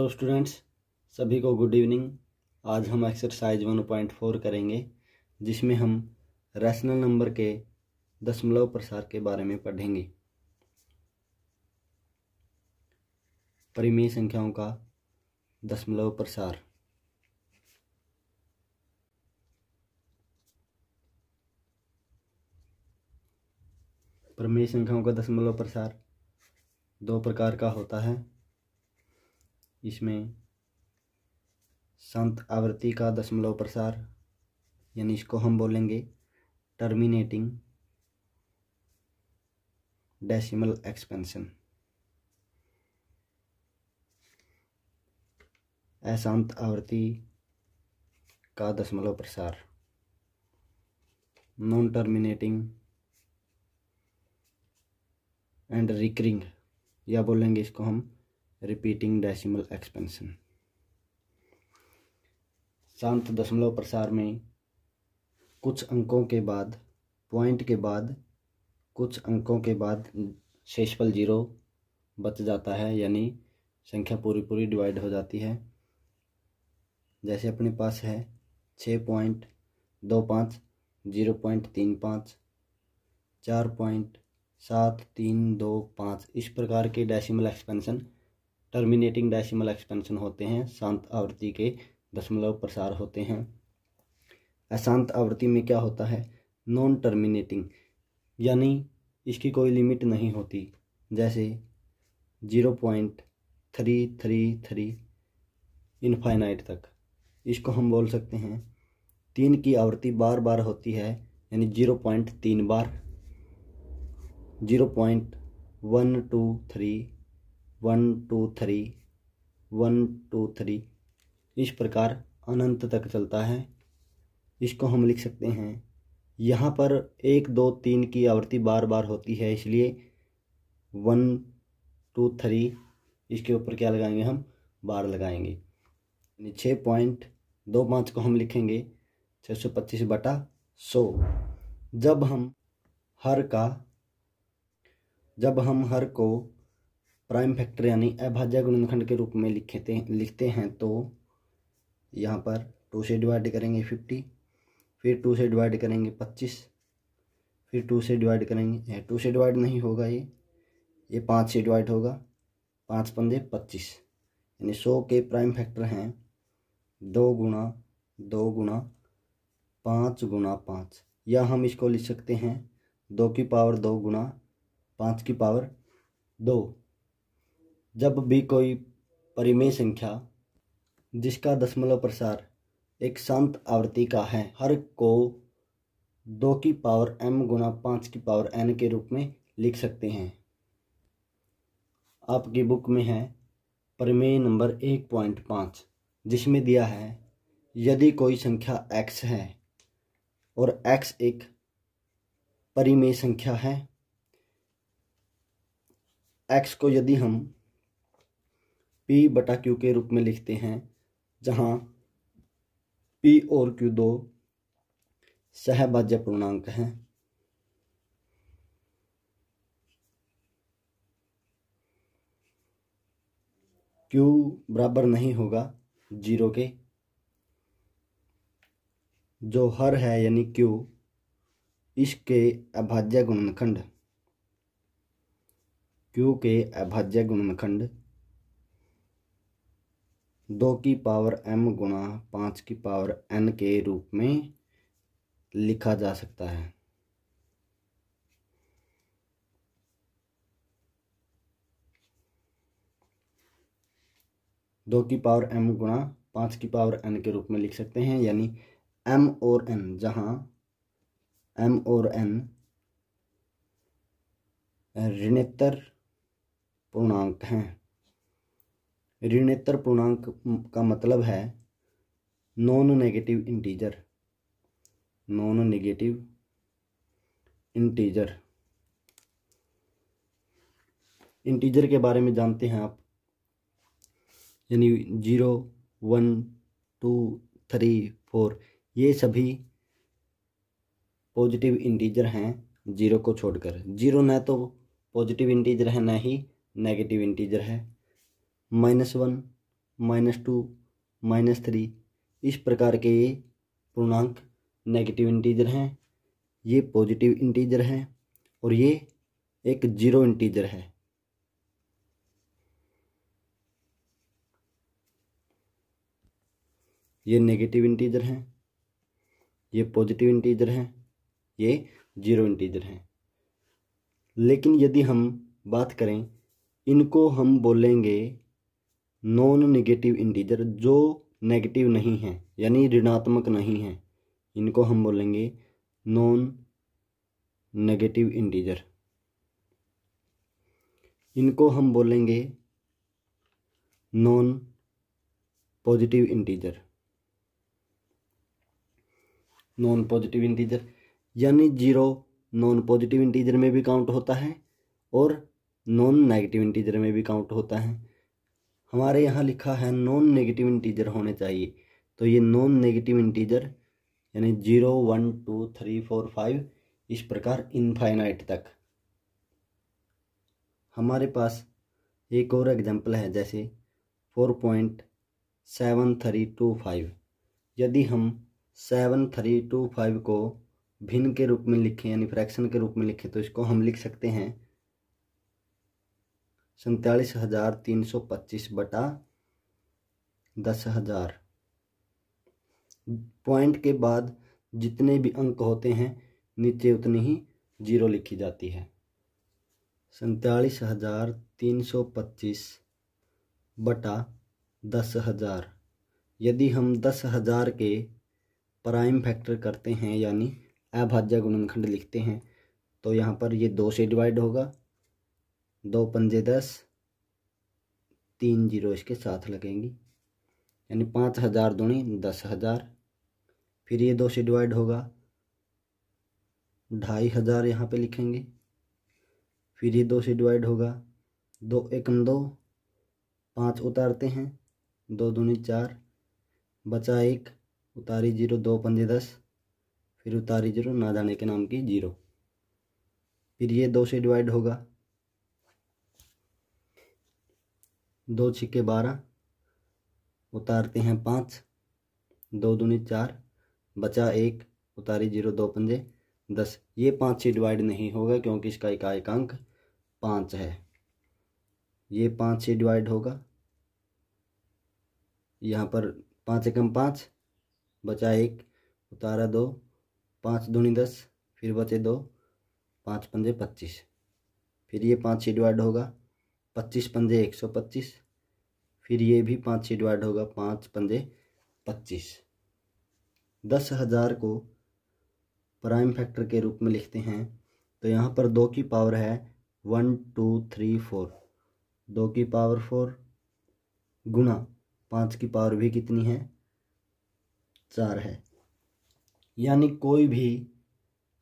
Hello students, सभी को good evening. आज हम एक्सरसाइज 1.4 करेंगे, जिसमें हम रैशनल नंबर के दशमलव प्रसार के बारे में पढ़ेंगे। परिमेय संख्याओं का दशमलव प्रसार। परिमेय संख्याओं का दशमलव प्रसार दो प्रकार का होता है। इसमें संत आवृत्ति का दशमलव प्रसार, यानी इसको हम बोलेंगे टर्मिनेटिंग डेसिमल एक्सपेंशन। अशांत आवृत्ति का दशमलव प्रसार नॉन टर्मिनेटिंग एंड रिकरिंग, या बोलेंगे इसको हम रिपीटिंग डेसिमल एक्सपेंशन। शांत दशमलव प्रसार में कुछ अंकों के बाद, पॉइंट के बाद कुछ अंकों के बाद शेषफल 0 बच जाता है, यानी संख्या पूरी डिवाइड हो जाती है। जैसे अपने पास है 6.25, 0.35, 4.7325। इस प्रकार के decimal expansion terminating decimal expansion होते हैं, शांत आवृत्ति के दशमलव प्रसार होते हैं। अशांत आवृत्ति में क्या होता है? नॉन टर्मिनेटिंग, यानी इसकी कोई लिमिट नहीं होती। जैसे 0.333 इनफाइनाइट तक। इसको हम बोल सकते हैं 3 की आवृत्ति बार बार होती है, यानी 0.3 बार, 0.123, 123, 123, इस प्रकार अनंत तक चलता है। इसको हम लिख सकते हैं, यहाँ पर 1, 2, 3 की आवृत्ति बार बार होती है, इसलिए 1, 2, 3 इसके ऊपर क्या लगाएंगे? हम बार लगाएंगे। 6.25 को हम लिखेंगे 625/100। जब हम हर को प्राइम फैक्टर यानी अभाज्य गुणनखंड के रूप में लिखते हैं तो यहाँ पर 2 से डिवाइड करेंगे 50, फिर 2 से डिवाइड करेंगे 25, फिर 2 से डिवाइड करेंगे, 2 से डिवाइड नहीं होगा, ये 5 से डिवाइड होगा, 5 पंजे 25, यानी 100 के प्राइम फैक्टर हैं 2 गुणा 2 गुणा 5 गुणा 5, या हम इसको लिख सकते हैं 2 की पावर 2 गुणा 5 की पावर 2। जब भी कोई परिमेय संख्या जिसका दशमलव प्रसार एक शांत आवृत्ति का है, हर को 2 की पावर m गुणा 5 की पावर n के रूप में लिख सकते हैं। आपकी बुक में है परिमेय नंबर 1.5, जिसमें दिया है यदि कोई संख्या x है और x एक परिमेय संख्या है, x को यदि हम P/Q के रूप में लिखते हैं, जहाँ P और Q दो सहभाज्य पूर्णांक हैं। Q बराबर नहीं होगा 0 के। जो हर है यानी Q, इसके अभाज्य गुणनखंड, Q के अभाज्य गुणनखंड 2 की पावर m गुणा 5 की पावर n के रूप में लिखा जा सकता है। दो की पावर m गुणा 5 की पावर n के रूप में लिख सकते हैं, यानी m और n, जहाँ m और n ऋणोत्तर पूर्णांक हैं। ऋणोत्तर पूर्णांक का मतलब है non negative integer. Non negative integer, integer के बारे में जानते हैं आप, यानी 0, 1, 2, 3, 4 ये सभी पॉजिटिव इंटीजर हैं 0 को छोड़कर। 0 न तो पॉजिटिव इंटीजर है, न ही नेगेटिव इंटीजर है। -1, -2 -3 इस प्रकार के ये पूर्णांक नेगेटिव इंटीजर हैं, ये पॉजिटिव इंटीजर हैं और ये एक जीरो इंटीजर है। ये नेगेटिव इंटीजर हैं, ये पॉजिटिव इंटीजर हैं, ये जीरो इंटीजर हैं। लेकिन यदि हम बात करें, इनको हम बोलेंगे नॉन नेगेटिव इंटीजर, जो नेगेटिव नहीं है यानी ऋणात्मक नहीं है, इनको हम बोलेंगे नॉन नेगेटिव इंटीजर। इनको हम बोलेंगे non positive integer. Non positive integer यानी जीरो नॉन पॉजिटिव इंटीजर में भी काउंट होता है और नॉन नेगेटिव इंटीजर में भी काउंट होता है। हमारे यहाँ लिखा है नॉन नेगेटिव इंटीजर होने चाहिए, तो ये नॉन नेगेटिव इंटीजर यानी 0 1 2 3 4 5 इस प्रकार इनफाइनाइट तक। हमारे पास एक और एग्जाम्पल है, जैसे 4.7325। यदि हम 7325 को भिन्न के रूप में लिखें यानी फ्रैक्शन के रूप में लिखें तो इसको हम लिख सकते हैं 47,325 बटा 10,000। पॉइंट के बाद जितने भी अंक होते हैं नीचे उतनी ही जीरो लिखी जाती है। 47,325 बटा 10,000। यदि हम 10,000 के प्राइम फैक्टर करते हैं यानी अभाज्य गुणनखंड लिखते हैं तो यहाँ पर ये 2 से डिवाइड होगा, 2 पंजे 10, 3 जीरो इसके साथ लगेंगी यानी 5,000 दूनी 10,000। फिर ये 2 से डिवाइड होगा, 2,500 यहाँ पे लिखेंगे। फिर ये 2 से डिवाइड होगा, 2 एकम 2, 5 उतारते हैं, 2 दूनी 4, बचा 1, उतारी 0, 2 पंजे 10, फिर उतारी 0, ना जाने के नाम की 0। फिर ये 2 से डिवाइड होगा, 2 छिक्के 12, उतारते हैं 5, 2 दूनी 4, बचा 1, उतारी 0, 2 पंजे 10। ये 5 से डिवाइड नहीं होगा क्योंकि इसका इकाइकांक 5 है। ये 5 से डिवाइड होगा, यहाँ पर 5 एकम 5, बचा 1, उतारा 2, 5 दूनी 10, फिर बचे 2, 5 पंजे 25। फिर ये 5 से डिवाइड होगा, 25 पंजे 125। फिर ये भी 5 से डिवाइड होगा, 5 पंजे 25। 10,000 को प्राइम फैक्टर के रूप में लिखते हैं तो यहाँ पर 2 की पावर है 1 2 3 4, 2 की पावर 4 गुना 5 की पावर भी कितनी है, 4 है। यानी कोई भी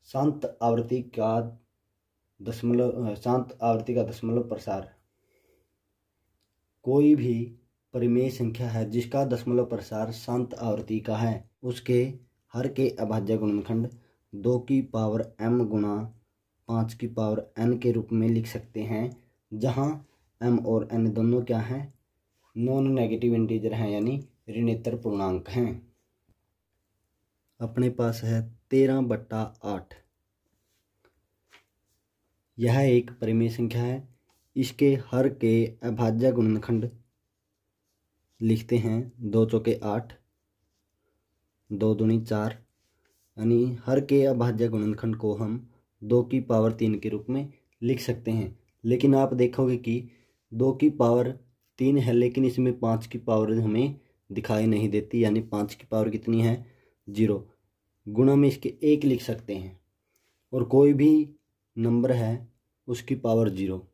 शांत आवृत्ति का दशमलव प्रसार, कोई भी परिमेय संख्या है जिसका दशमलव प्रसार शांत आवृत्ति का है, उसके हर के अभाज्य गुणनखंड 2 की पावर m गुणा 5 की पावर n के रूप में लिख सकते हैं, जहां m और n दोनों क्या हैं, नॉन नेगेटिव इंटीजर हैं यानी ऋणोत्तर पूर्णांक हैं। अपने पास है 13/8। यह एक परिमेय संख्या है, इसके हर के अभाज्य गुणनखंड लिखते हैं 2 चौके 8, 2 दूनी 4, यानी हर के अभाज्य गुणनखंड को हम 2 की पावर 3 के रूप में लिख सकते हैं। लेकिन आप देखोगे कि 2 की पावर 3 है लेकिन इसमें 5 की पावर हमें दिखाई नहीं देती, यानी 5 की पावर कितनी है, 0। गुणा में इसके 1 लिख सकते हैं और कोई भी नंबर है उसकी पावर 0,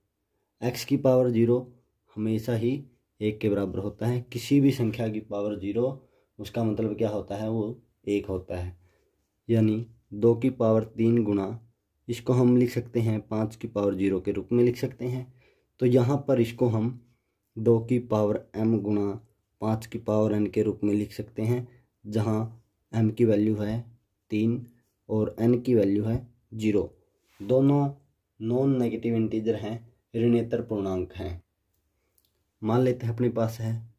x की पावर 0 हमेशा ही 1 के बराबर होता है। किसी भी संख्या की पावर 0 उसका मतलब क्या होता है, वो 1 होता है। यानी 2 की पावर 3 गुणा, इसको हम लिख सकते हैं 5 की पावर 0 के रूप में लिख सकते हैं। तो यहाँ पर इसको हम 2 की पावर m गुणा 5 की पावर n के रूप में लिख सकते हैं, जहाँ m की वैल्यू है 3 और n की वैल्यू है 0। दोनों नॉन नेगेटिव इंटीजर हैं, ऋणोत्तर पूर्णांक हैं। मान लेते हैं अपने पास है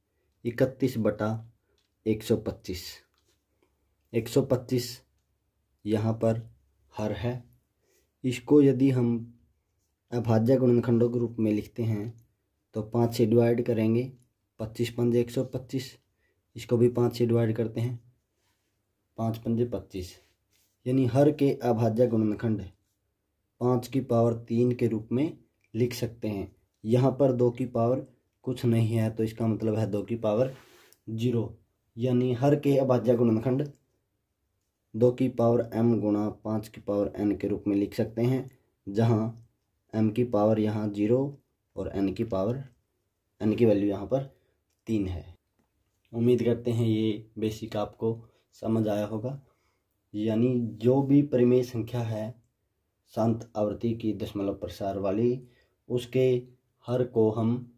31/125। 125 यहाँ पर हर है। इसको यदि हम अभाज्य गुणनखंडों के रूप में लिखते हैं तो 5 से डिवाइड करेंगे, 25 पंजे 125। इसको भी 5 से डिवाइड करते हैं, 5 पंजे 25। यानी हर के अभाज्य गुणनखंड 5 की पावर 3 के रूप में लिख सकते हैं। यहाँ पर 2 की पावर कुछ नहीं है तो इसका मतलब है 2 की पावर 0। यानी हर के अभाज्य गुणनखंड 2 की पावर m गुणा 5 की पावर n के रूप में लिख सकते हैं, जहाँ m की पावर यहाँ 0 और n की वैल्यू यहाँ पर 3 है। उम्मीद करते हैं ये बेसिक आपको समझ आया होगा। यानी जो भी परिमेय संख्या है शांत आवृत्ति की दशमलव प्रसार वाली, उसके हर को हम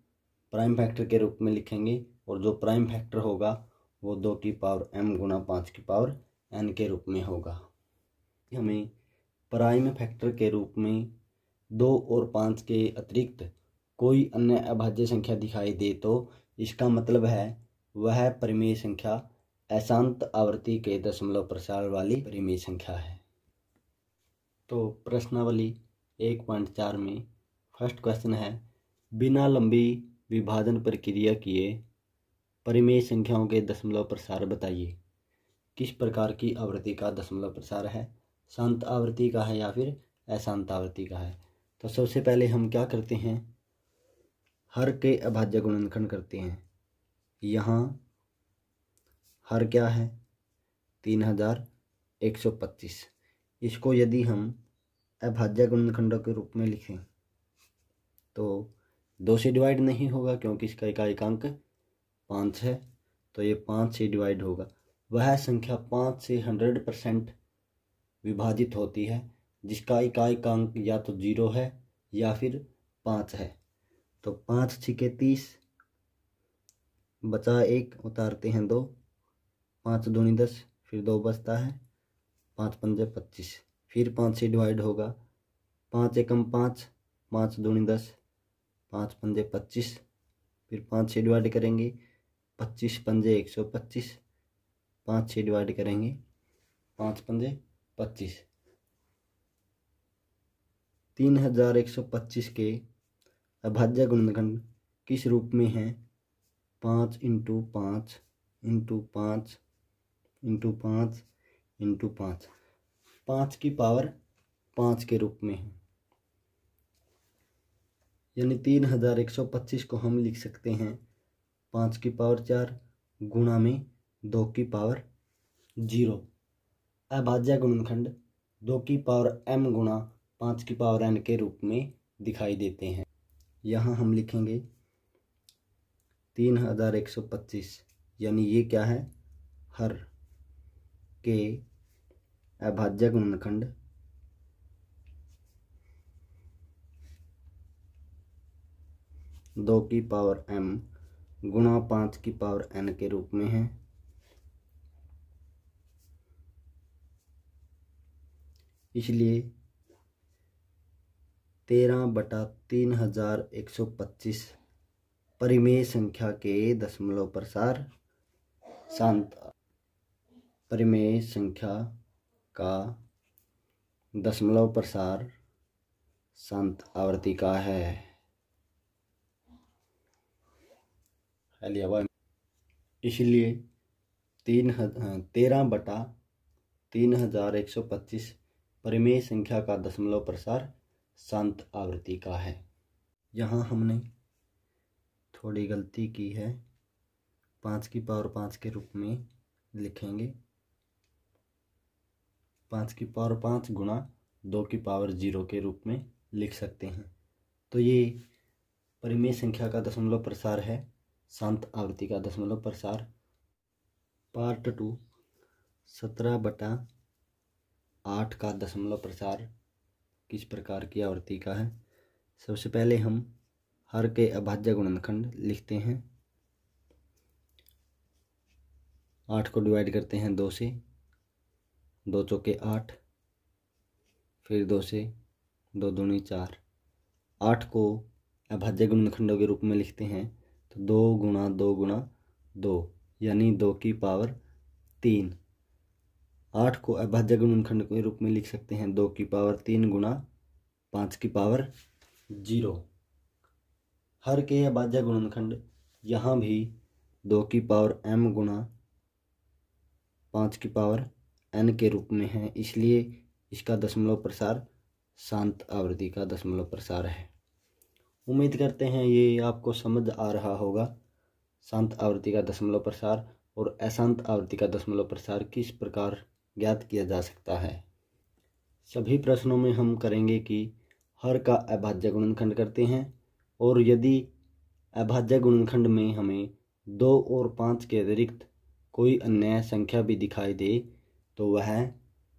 प्राइम फैक्टर के रूप में लिखेंगे और जो प्राइम फैक्टर होगा वो 2 की पावर m गुणा 5 की पावर n के रूप में होगा। हमें प्राइम फैक्टर के रूप में 2 और 5 के अतिरिक्त कोई अन्य अभाज्य संख्या दिखाई दे तो इसका मतलब है वह परिमेय संख्या अशांत आवृत्ति के दशमलव प्रसार वाली परिमेय संख्या है। तो प्रश्नावली 1.4 में फर्स्ट क्वेश्चन है, बिना लंबी विभाजन प्रक्रिया किए परिमेय संख्याओं के दशमलव प्रसार बताइए। किस प्रकार की आवृत्ति का दशमलव प्रसार है, शांत आवृत्ति का है या फिर अशांत आवृत्ति का है। तो सबसे पहले हम क्या करते हैं, हर के अभाज्य गुणनखंड करते हैं। यहाँ हर क्या है 3125। इसको यदि हम अभाज्य गुणनखंडों के रूप में लिखें तो 2 से डिवाइड नहीं होगा क्योंकि इसका इकाइकांक 5 है, तो ये 5 से डिवाइड होगा। वह संख्या 5 से 100% विभाजित होती है जिसका इकाइकांक या तो 0 है या फिर 5 है। तो 5 छिके 30, बचा 1, उतारते हैं 2, 5 दूनी 10, फिर 2 बचता है, 5 पंजे 25, फिर 5 से डिवाइड होगा, 5 एकम 5, 5 दूनी 10, 5 पंजे 25, फिर 5 से डिवाइड करेंगे, 25 पंजे 125, 5 से डिवाइड करेंगे, 5 पंजे 25। 3125 के अभाज्य गुणनखंड किस रूप में है, 5 × 5 × 5 × 5 × 5, 5 की पावर 5 के रूप में है। यानी 3125 को हम लिख सकते हैं 5 की पावर 4 गुणा में 2 की पावर 0। अभाज्य गुणनखंड 2 की पावर m गुणा 5 की पावर n के रूप में दिखाई देते हैं। यहाँ हम लिखेंगे 3125, यानी ये क्या है, हर के अभाज्य गुणनखंड 2 की पावर m गुणा 5 की पावर n के रूप में है। इसलिए 13/3125 परिमेय संख्या के दशमलव प्रसार शांत परिमेय संख्या का दशमलव प्रसार शांत आवृत्ति का है। इसलिए 13/3125 परिमेय संख्या का दशमलव प्रसार शांत आवृत्ति का है। यहाँ हमने थोड़ी गलती की है, 5 की पावर 5 के रूप में लिखेंगे, 5 की पावर 5 गुणा 2 की पावर 0 के रूप में लिख सकते हैं। तो ये परिमेय संख्या का दशमलव प्रसार है, शांत आवृत्ति का दशमलव प्रसार। पार्ट 2 17/8 का दशमलव प्रसार किस प्रकार की आवृत्ति का है। सबसे पहले हम हर के अभाज्य गुणनखंड लिखते हैं। 8 को डिवाइड करते हैं 2 से, 2 चौके 8, फिर 2 से, 2 दूनी 4। 8 को अभाज्य गुणनखंडों के रूप में लिखते हैं तो 2 गुणा 2 गुणा 2 यानी 2 की पावर 3। 8 को अभाज्य गुणनखंड के रूप में लिख सकते हैं 2 की पावर 3 गुणा 5 की पावर 0। हर के अभाज्य गुणनखंड यहाँ भी 2 की पावर m गुणा 5 की पावर n के रूप में है, इसलिए इसका दशमलव प्रसार शांत आवृत्ति का दशमलव प्रसार है। उम्मीद करते हैं ये आपको समझ आ रहा होगा। शांत आवृत्ति का दशमलव प्रसार और अशांत आवृत्ति का दशमलव प्रसार किस प्रकार ज्ञात किया जा सकता है। सभी प्रश्नों में हम करेंगे कि हर का अभाज्य गुणनखंड करते हैं, और यदि अभाज्य गुणनखंड में हमें 2 और 5 के अतिरिक्त कोई अन्य संख्या भी दिखाई दे तो वह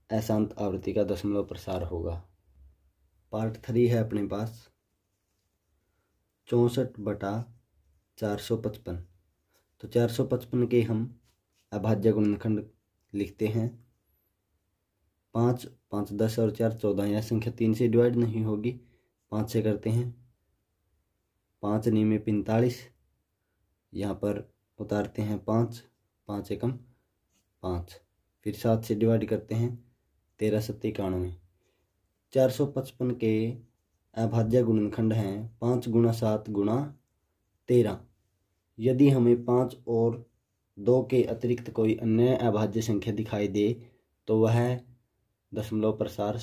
अशांत आवृत्ति का दशमलव प्रसार होगा। पार्ट 3 है अपने पास 64/455। तो 455 के हम अभाज्य गुणनखंड लिखते हैं 5, 5 10 और 4 14। यह संख्या 3 से डिवाइड नहीं होगी, 5 से करते हैं। 5 9 45, यहाँ पर उतारते हैं 5, 5 एकम 5, फिर 7 से डिवाइड करते हैं 13 7 91। 455 के अभाज्य गुणनखंड हैं 5 गुणा 7 गुणा 13। यदि हमें 5 और 2 के अतिरिक्त कोई अन्य अभाज्य संख्या दिखाई दे तो वह दशमलव प्रसार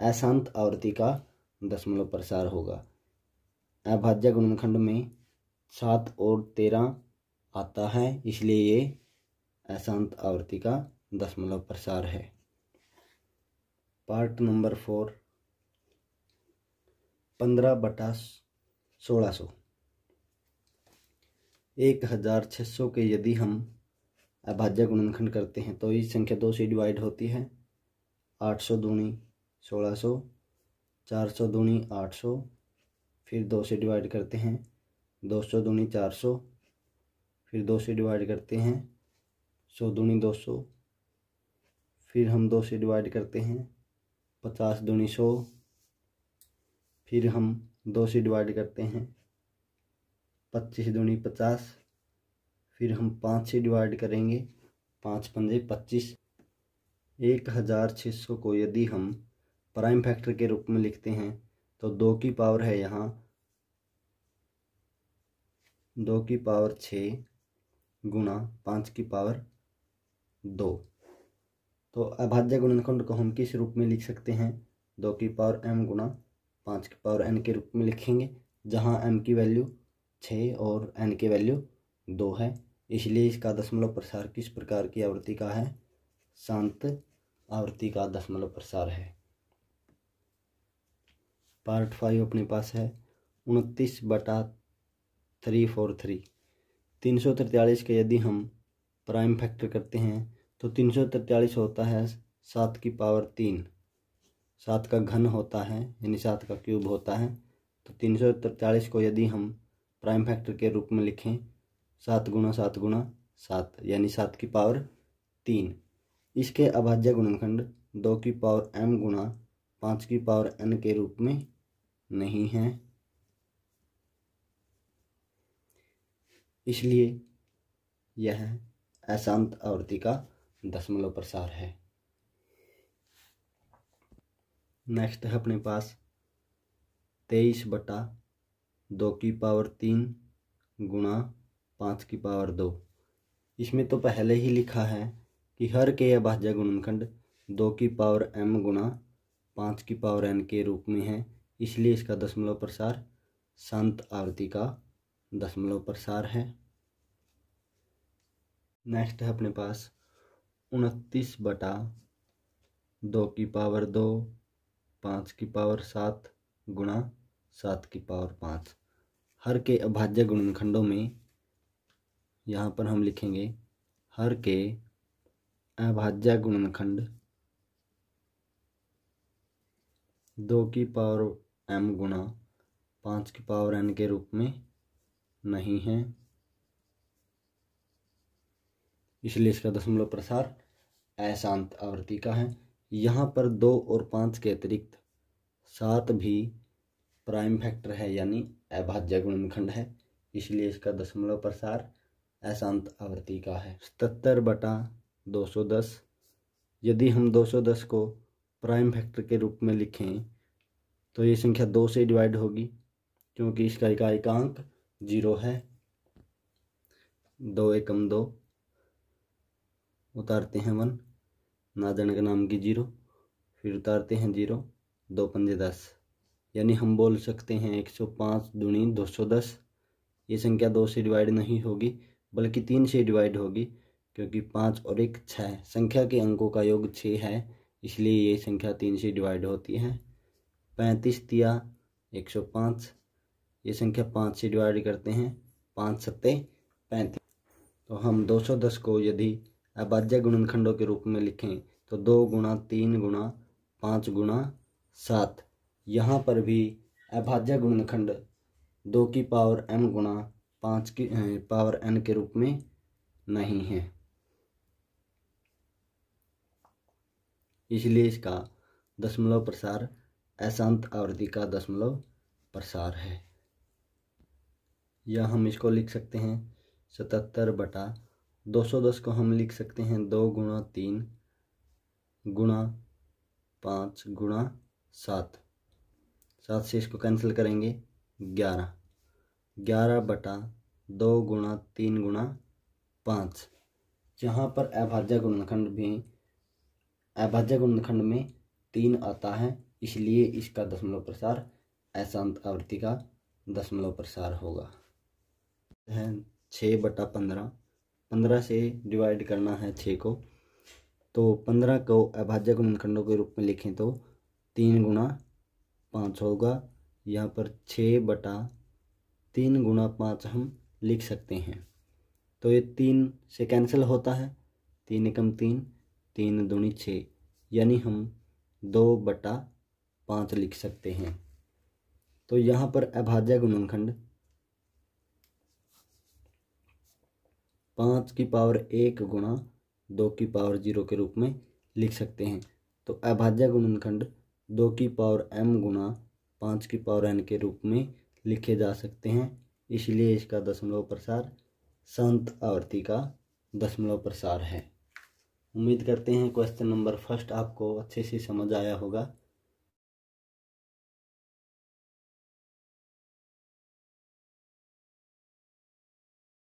अशांत आवृत्ति का दशमलव प्रसार होगा। अभाज्य गुणनखंड में 7 और 13 आता है, इसलिए ये अशांत आवृत्ति का दशमलव प्रसार है। Part number 4 15/1600। 1600 के यदि हम अभाज्य गुणनखंड करते हैं तो इस संख्या 2 से डिवाइड होती है। 800 दूनी 1600, 400 दूनी 800, फिर 2 से डिवाइड करते हैं। 200 दूनी 400, फिर 2 से डिवाइड करते हैं। 100 दूनी 200, फिर हम 2 से डिवाइड करते हैं। 50 दूनी 100, फिर हम 2 से डिवाइड करते हैं। 25 दूनी 50, फिर हम 5 से डिवाइड करेंगे। 5 पंजे 25। 1600 को यदि हम प्राइम फैक्टर के रूप में लिखते हैं तो 2 की पावर है यहाँ 2 की पावर 6 गुणा 5 की पावर 2। तो अभाज्य गुणनखंड को हम किस रूप में लिख सकते हैं? 2 की पावर m गुणा 5 की पावर n के रूप में लिखेंगे, जहाँ m की वैल्यू 6 और n की वैल्यू 2 है। इसलिए इसका दशमलव प्रसार किस प्रकार की आवृत्ति का है? शांत आवृत्ति का दशमलव प्रसार है। पार्ट 5 अपने पास है 29/343। 343 के यदि हम प्राइम फैक्टर करते हैं तो 343 होता है 7 की पावर 3। 7 का घन होता है, यानी 7 का क्यूब होता है। तो 343 को यदि हम प्राइम फैक्टर के रूप में लिखें 7 गुणा 7 गुणा 7, यानी 7 की पावर 3। इसके अभाज्य गुणनखंड 2 की पावर m गुणा 5 की पावर n के रूप में नहीं है, इसलिए यह अशांत आवृत्ति का दशमलव प्रसार है। नेक्स्ट है अपने पास 23/2 की पावर 3 गुणा 5 की पावर 2। इसमें तो पहले ही लिखा है कि हर के अभाज्य गुणनखंड 2 की पावर m गुणा 5 की पावर n के रूप में है, इसलिए इसका दशमलव प्रसार शांत आवृत्ति का दशमलव प्रसार है। नेक्स्ट है अपने पास 29/2 की पावर 2 5 की पावर 7 गुणा 7 की पावर 5। हर के अभाज्य गुणनखंडों में यहाँ पर हम लिखेंगे हर के अभाज्य गुणनखंड 2 की पावर m गुणा 5 की पावर n के रूप में नहीं है, इसलिए इसका दशमलव प्रसार अशांत आवृत्ति का है। यहाँ पर 2 और 5 के अतिरिक्त 7 भी प्राइम फैक्टर है, यानी अभाज्य गुणनखंड है, इसलिए इसका दशमलव प्रसार अशांत आवृत्ति का है। 77/210। यदि हम 210 को प्राइम फैक्टर के रूप में लिखें तो ये संख्या 2 से डिवाइड होगी, क्योंकि इसका इकाइकांक 0 है। 2 एकम 2, उतारते हैं 1, ना जाने का नाम की 0, फिर उतारते हैं 0, 2 पंजे 10, यानी हम बोल सकते हैं 105 दूनी 210। ये संख्या 2 से डिवाइड नहीं होगी बल्कि 3 से डिवाइड होगी, क्योंकि 5 और 1 6, संख्या के अंकों का योग 6 है, इसलिए ये संख्या 3 से डिवाइड होती है। 35 तिया 105, ये संख्या 5 से डिवाइड करते हैं, 5 सत्ते 35। तो हम 210 को यदि अभाज्य गुणनखंडों के रूप में लिखें तो 2 गुणा 3 गुणा 5 गुणा 7। यहाँ पर भी अभाज्य गुणनखंड 2 की पावर m गुणा 5 की पावर n के रूप में नहीं है, इसलिए इसका दशमलव प्रसार अशांत आवृत्ति का दशमलव प्रसार है। या हम इसको लिख सकते हैं 77/210 को हम लिख सकते हैं 2 गुणा 3 गुणा 5 गुणा 7। 7 से इसको कैंसिल करेंगे 11। 11/2 गुणा 3 गुणा 5। यहाँ पर अभाज्य गुणनखंड में 3 आता है, इसलिए इसका दशमलव प्रसार अशांत आवृत्ति का दशमलव प्रसार होगा। 6/15। 15 से डिवाइड करना है 6 को, तो 15 को अभाज्य गुणनखंडों के रूप में लिखें तो 3 गुणा 5 होगा। यहाँ पर 6/3 गुणा 5 हम लिख सकते हैं, तो ये 3 से कैंसिल होता है, 3 एकम 3, 3 दूनी 6, यानी हम 2/5 लिख सकते हैं। तो यहाँ पर अभाज्य गुणनखंड 5 की पावर 1 गुणा 2 की पावर 0 के रूप में लिख सकते हैं। तो अभाज्य गुणनखंड 2 की पावर m गुणा 5 की पावर n के रूप में लिखे जा सकते हैं, इसलिए इसका दशमलव प्रसार शांत आवृत्ति का दशमलव प्रसार है। उम्मीद करते हैं क्वेश्चन नंबर 1 आपको अच्छे से समझ आया होगा।